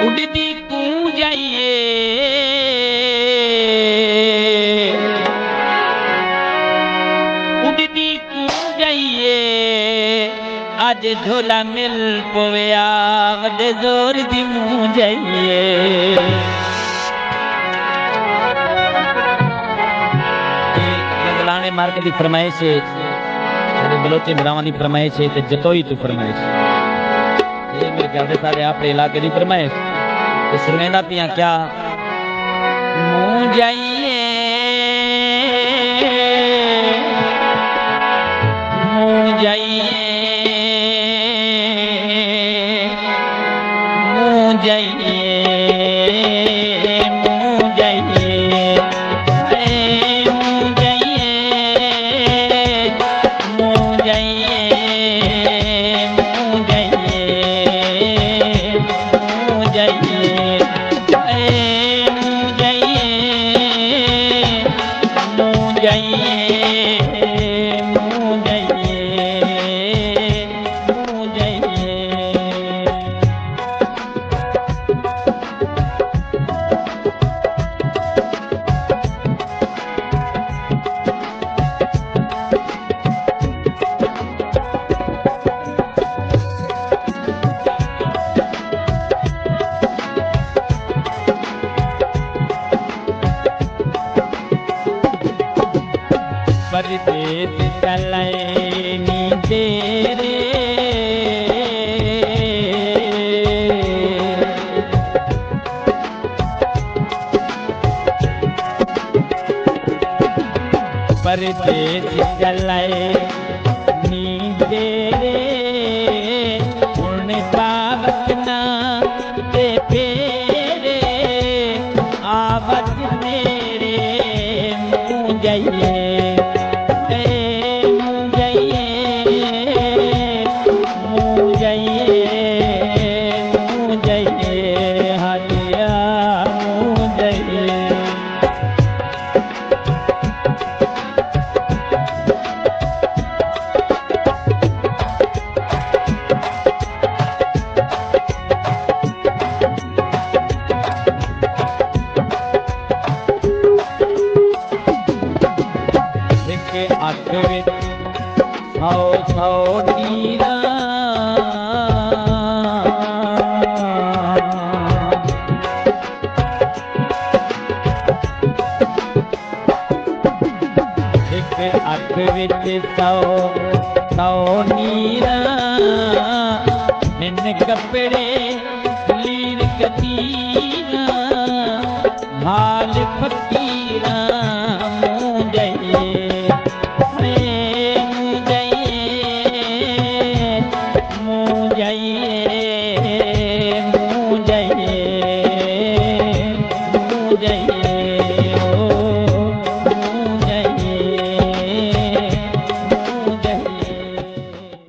उड़दी कू जाइए उड़दी कू जाइए आज झोला मिल पोया वडे जोर दी मुँह जाइए गलाने मार्ग की फरमाइश है बलोची भरावानी फरमाइश है ते जतोई तू फरमाइश ये मेरे ख्याल से सारे आप इलाके की फरमाइश तो सुनेना पिया क्या मुँह जाइए मुँह जाइए मुँह जाइए मुँह जाइए मुँह जाइए मुँह जाइए मुँह जाइए मुँह जाइए मुँह जाइए परदेस चलैनी तेरे परदेस चलैनी तेरे उन पावक ना ते फेरे आवत मेरे मुँह जाइए नीरा निन कपड़े लीर कतीरा हाल फकीरा मुँह जाइए मुँह जाइए मुँह जाइए मुँह जाइए मुँह जाइए